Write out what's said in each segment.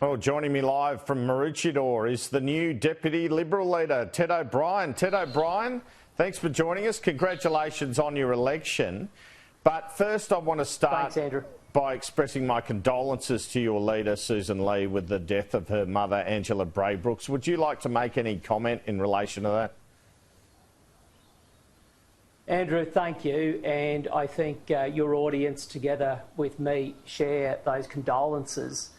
Well, joining me live from Maroochydore is the new Deputy Liberal leader, Ted O'Brien. Ted O'Brien, thanks for joining us. Congratulations on your election. But first I want to start by expressing my condolences to your leader, Susan Lee, with the death of her mother, Angela Braybrooks. Would you like to make any comment in relation to that? Andrew, thank you, and I think your audience, together with me, share those condolences.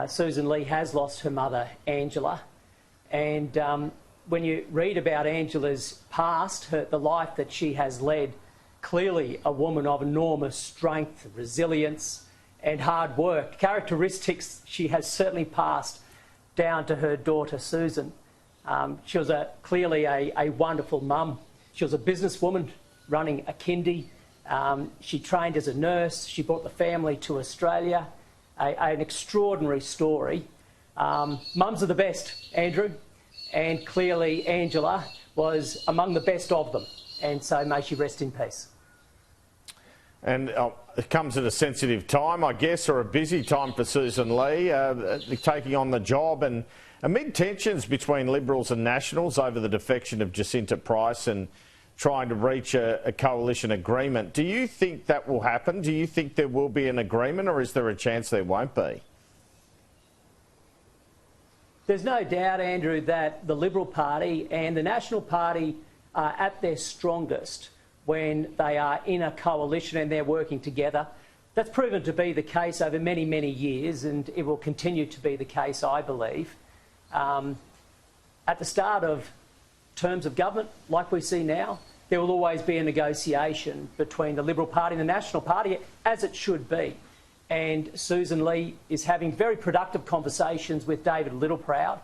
Susan Lee has lost her mother, Angela, and when you read about Angela's past, the life that she has led, clearly a woman of enormous strength, resilience and hard work, characteristics she has certainly passed down to her daughter, Susan. She was clearly a wonderful mum. She was a businesswoman running a kindy. She trained as a nurse. She brought the family to Australia. An extraordinary story. Mums are the best, Andrew, and clearly Angela was among the best of them, and so may she rest in peace. And it comes at a sensitive time, I guess, or a busy time for Susan Lee, taking on the job, and amid tensions between Liberals and Nationals over the defection of Jacinta Price and trying to reach a coalition agreement. Do you think that will happen? Do you think there will be an agreement, or is there a chance there won't be? There's no doubt, Andrew, that the Liberal Party and the National Party are at their strongest when they are in a coalition and they're working together. That's proven to be the case over many, many years, and it will continue to be the case, I believe. At the start of terms of government, like we see now, there will always be a negotiation between the Liberal Party and the National Party, as it should be. And Susan Lee is having very productive conversations with David Littleproud.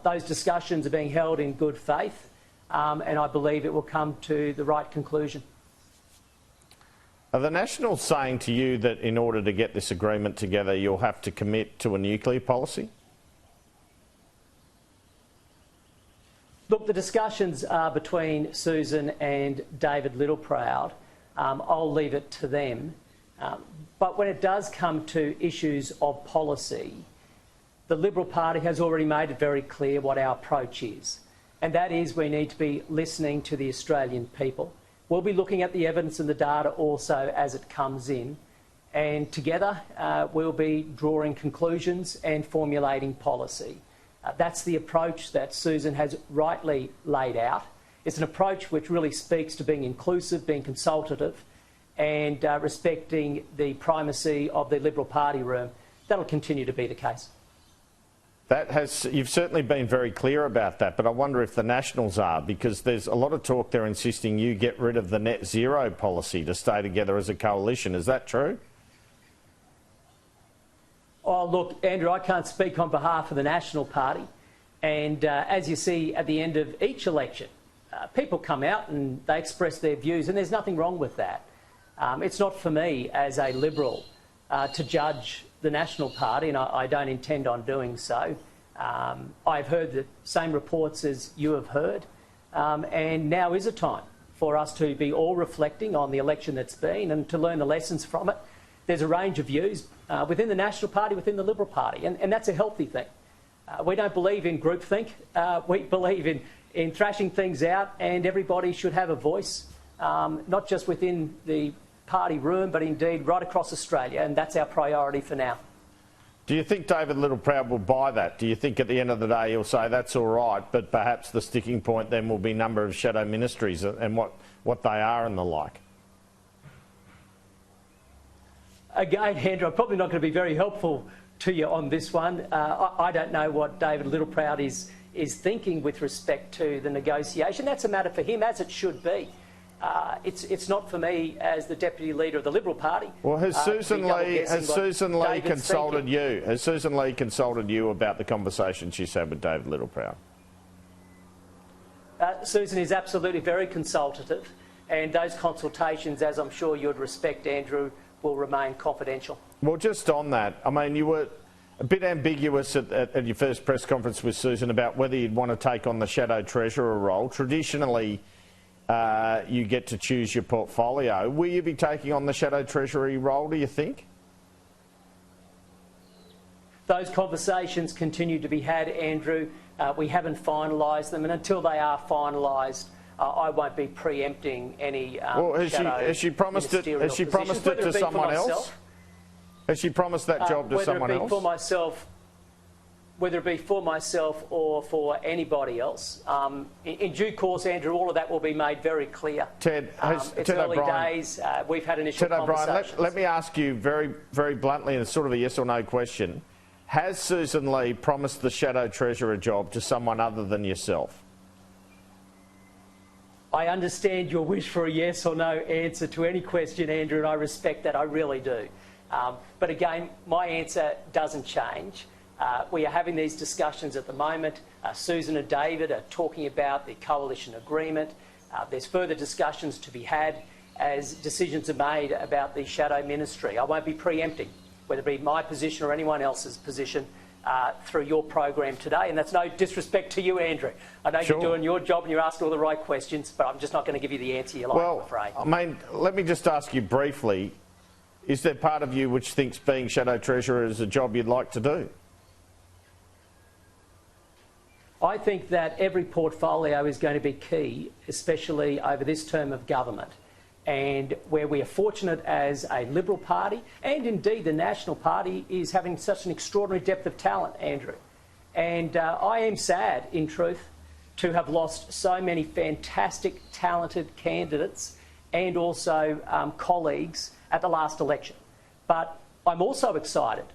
Those discussions are being held in good faith, and I believe it will come to the right conclusion. Are the Nationals saying to you that in order to get this agreement together, you'll have to commit to a nuclear policy? Look, the discussions are between Susan and David Littleproud. I'll leave it to them. But when it does come to issues of policy, the Liberal Party has already made it very clear what our approach is. And that is we need to be listening to the Australian people. We'll be looking at the evidence and the data also as it comes in. And together we'll be drawing conclusions and formulating policy. That's the approach that Susan has rightly laid out. It's an approach which really speaks to being inclusive, being consultative and respecting the primacy of the Liberal Party room. That'll continue to be the case. You've certainly been very clear about that, but I wonder if the Nationals are, because there's a lot of talk there insisting you get rid of the net zero policy to stay together as a coalition. Is that true? Oh, look, Andrew, I can't speak on behalf of the National Party. And as you see at the end of each election, people come out and they express their views, and there's nothing wrong with that. It's not for me as a Liberal to judge the National Party, and I don't intend on doing so. I've heard the same reports as you have heard, and now is a time for us to be all reflecting on the election that's been and to learn the lessons from it. There's a range of views within the National Party, within the Liberal Party, and that's a healthy thing. We don't believe in groupthink. We believe in thrashing things out, and everybody should have a voice, not just within the party room, but indeed right across Australia, and that's our priority for now. Do you think David Littleproud will buy that? Do you think at the end of the day he'll say that's all right, but perhaps the sticking point then will be number of shadow ministries and what they are and the like? Again, Andrew, I'm probably not going to be very helpful to you on this one. I don't know what David Littleproud is thinking with respect to the negotiation. That's a matter for him, as it should be. It's not for me as the Deputy Leader of the Liberal Party. Well, has Susan Lee consulted you? Has Susan Lee consulted you about the conversation she's had with David Littleproud? Susan is absolutely very consultative, and those consultations, as I'm sure you would respect, Andrew, will remain confidential. Well, just on that, I mean, you were a bit ambiguous at your first press conference with Susan about whether you'd want to take on the Shadow Treasurer role. Traditionally, you get to choose your portfolio. Will you be taking on the Shadow Treasury role, do you think? Those conversations continue to be had, Andrew. We haven't finalised them, and until they are finalised, I won't be preempting any has she promised it? Has she promised it to someone else? Has she promised that job to someone else? Whether it be for myself or for anybody else. In due course, Andrew, all of that will be made very clear. Ted, it's early days. We've had initial conversations. Let me ask you very, very bluntly, and it's sort of a yes or no question. Has Susan Lee promised the Shadow Treasurer job to someone other than yourself? I understand your wish for a yes or no answer to any question, Andrew, and I respect that. I really do. But again, my answer doesn't change. We are having these discussions at the moment. Susan and David are talking about the coalition agreement. There's further discussions to be had as decisions are made about the shadow ministry. I won't be preempting, whether it be my position or anyone else's position, through your program today. And that's no disrespect to you, Andrew. I know you're doing your job and you're asking all the right questions, but I'm just not going to give you the answer you like, I'm afraid. I mean, let me just ask you briefly, is there part of you which thinks being Shadow Treasurer is a job you'd like to do? I think that every portfolio is going to be key, especially over this term of government. And where we are fortunate as a Liberal Party, and indeed the National Party, is having such an extraordinary depth of talent, Andrew. And I am sad, in truth, to have lost so many fantastic, talented candidates and also colleagues at the last election. But I'm also excited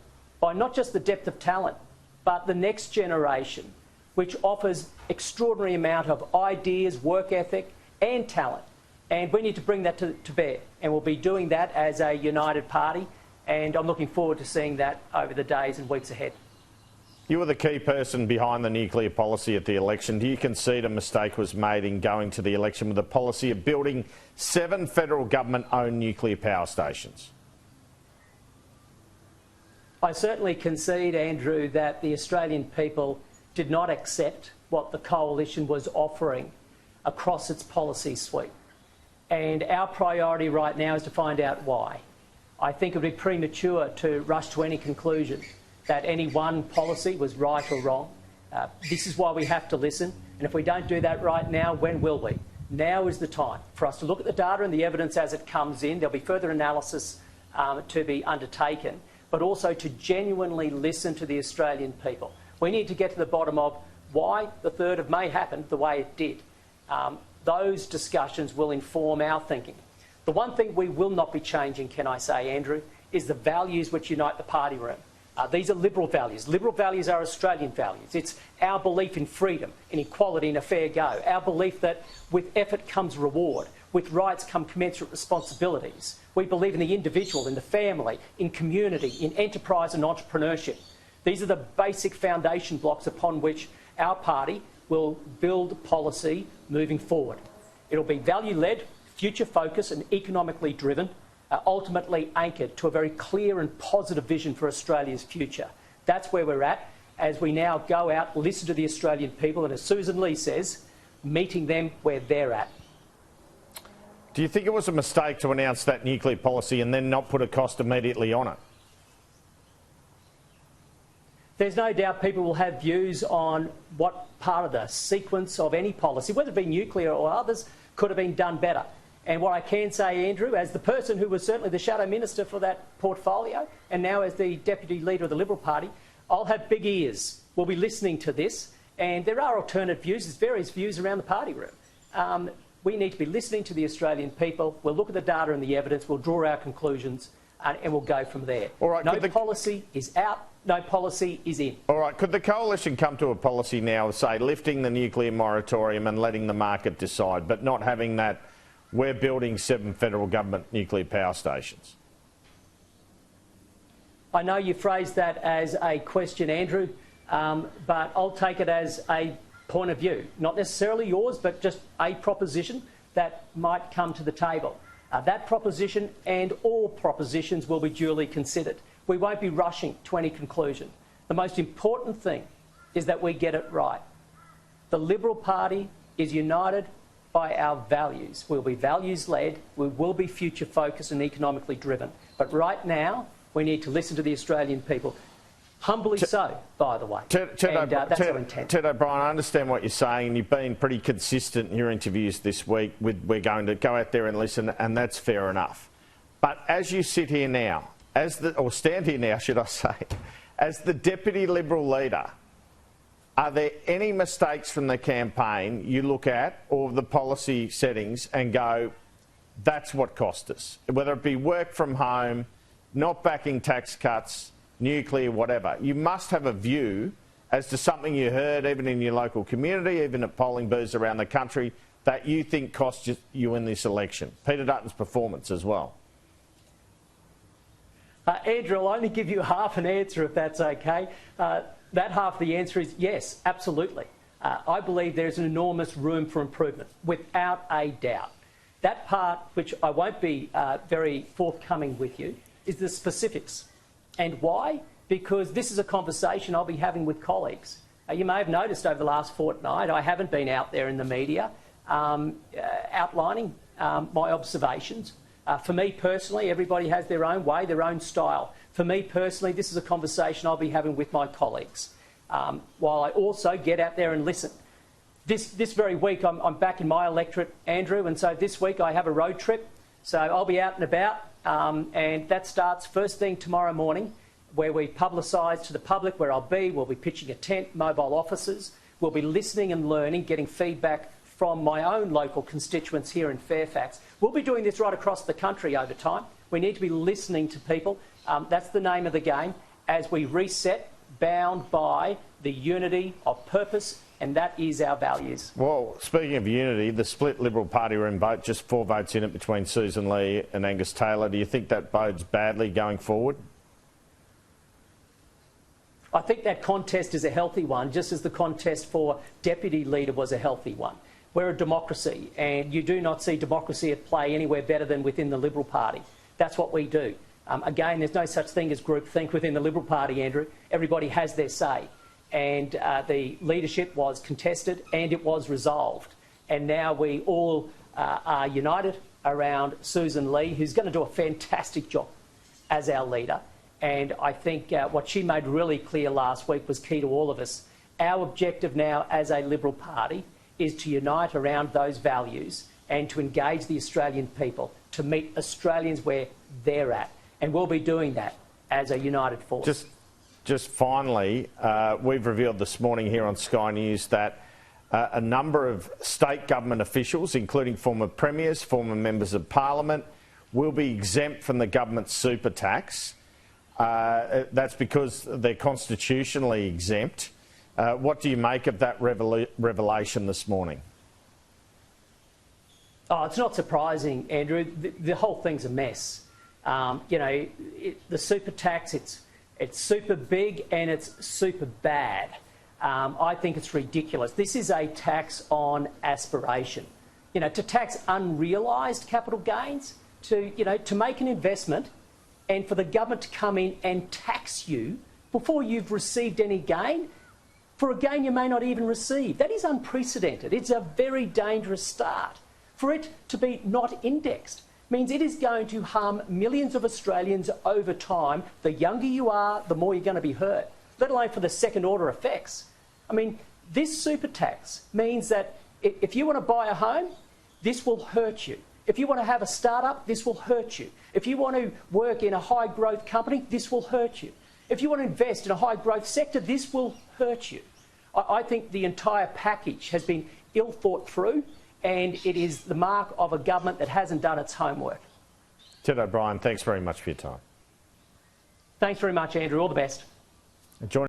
by not just the depth of talent, but the next generation, which offers extraordinary amount of ideas, work ethic and talent. And we need to bring that to bear. And we'll be doing that as a united party. And I'm looking forward to seeing that over the days and weeks ahead. You were the key person behind the nuclear policy at the election. Do you concede a mistake was made in going to the election with a policy of building 7 federal government-owned nuclear power stations? I certainly concede, Andrew, that the Australian people did not accept what the coalition was offering across its policy suite. And our priority right now is to find out why. I think it would be premature to rush to any conclusion that any one policy was right or wrong. This is why we have to listen. And if we don't do that right now, when will we? Now is the time for us to look at the data and the evidence as it comes in. There'll be further analysis to be undertaken, but also to genuinely listen to the Australian people. We need to get to the bottom of why the 3rd of May happened the way it did. Those discussions will inform our thinking. The one thing we will not be changing, can I say, Andrew, is the values which unite the party room. These are Liberal values. Liberal values are Australian values. It's our belief in freedom, in equality and a fair go. Our belief that with effort comes reward, with rights come commensurate responsibilities. We believe in the individual, in the family, in community, in enterprise and entrepreneurship. These are the basic foundation blocks upon which our party will build policy moving forward. It'll be value-led, future-focused and economically driven, ultimately anchored to a very clear and positive vision for Australia's future. That's where we're at as we now go out, listen to the Australian people and, as Susan Lee says, meeting them where they're at. Do you think it was a mistake to announce that nuclear policy and then not put a cost immediately on it? There's no doubt people will have views on what part of the sequence of any policy, whether it be nuclear or others, could have been done better. And what I can say, Andrew, as the person who was certainly the shadow minister for that portfolio and now as the deputy leader of the Liberal Party, I'll have big ears. We'll be listening to this. And there are alternate views. There's various views around the party room. We need to be listening to the Australian people. We'll look at the data and the evidence. We'll draw our conclusions and we'll go from there. All right, no policy is out. No policy is in. All right. Could the coalition come to a policy now, say, lifting the nuclear moratorium and letting the market decide, but not having that we're building 7 federal government nuclear power stations? I know you phrased that as a question, Andrew, but I'll take it as a point of view. Not necessarily yours, but just a proposition that might come to the table. That proposition and all propositions will be duly considered. We won't be rushing to any conclusion. The most important thing is that we get it right. The Liberal Party is united by our values. We'll be values-led, we will be future-focused and economically driven. But right now, we need to listen to the Australian people. Humbly so, by the way. That's our intent. Ted O'Brien, I understand what you're saying, and you've been pretty consistent in your interviews this week with we're going to go out there and listen, and that's fair enough. But as you sit here now, or stand here now, should I say, as the Deputy Liberal leader, are there any mistakes from the campaign you look at, or the policy settings, and go, that's what cost us? Whether it be work from home, not backing tax cuts, nuclear, whatever. You must have a view as to something you heard, even in your local community, even at polling booths around the country, that you think cost you in this election. Peter Dutton's performance as well. Andrew, I'll only give you half an answer if that's okay. That half of the answer is yes, absolutely. I believe there's an enormous room for improvement, without a doubt. That part, which I won't be very forthcoming with you, is the specifics. And why? Because this is a conversation I'll be having with colleagues. You may have noticed over the last fortnight I haven't been out there in the media outlining my observations. For me personally, everybody has their own way, their own style. For me personally, this is a conversation I'll be having with my colleagues, while I also get out there and listen. This very week I'm back in my electorate, Andrew, and so this week I have a road trip. So I'll be out and about, and that starts first thing tomorrow morning, where we publicise to the public where I'll be. We'll be pitching a tent, mobile offices. We'll be listening and learning, getting feedback from my own local constituents here in Fairfax. We'll be doing this right across the country over time. We need to be listening to people. That's the name of the game, as we reset, bound by the unity of purpose, and that is our values. Well, speaking of unity, the split Liberal Party room vote, just 4 votes in it between Susan Lee and Angus Taylor. Do you think that bodes badly going forward? I think that contest is a healthy one, just as the contest for Deputy Leader was a healthy one. We're a democracy, and you do not see democracy at play anywhere better than within the Liberal Party. That's what we do. Again, there's no such thing as groupthink within the Liberal Party, Andrew. Everybody has their say. And the leadership was contested and it was resolved. And now we all are united around Susan Lee, who's going to do a fantastic job as our leader. And I think what she made really clear last week was key to all of us. Our objective now as a Liberal Party is to unite around those values and to engage the Australian people, to meet Australians where they're at. And we'll be doing that as a united force. Just finally, we've revealed this morning here on Sky News that a number of state government officials, including former premiers, former members of parliament, will be exempt from the government's super tax. That's because they're constitutionally exempt. What do you make of that revelation this morning? Oh, it's not surprising, Andrew. The whole thing's a mess. The super tax, it's super big and it's super bad. I think it's ridiculous. This is a tax on aspiration. To tax unrealised capital gains, to make an investment and for the government to come in and tax you before you've received any gain, for a gain you may not even receive. That is unprecedented. It's a very dangerous start. For it to be not indexed means it is going to harm millions of Australians over time. The younger you are, the more you're going to be hurt, let alone for the second order effects. I mean, this super tax means that if you want to buy a home, this will hurt you. If you want to have a start-up, this will hurt you. If you want to work in a high-growth company, this will hurt you. If you want to invest in a high-growth sector, this will hurt you. I think the entire package has been ill thought through, and it is the mark of a government that hasn't done its homework. Ted O'Brien, thanks very much for your time. Thanks very much, Andrew. All the best.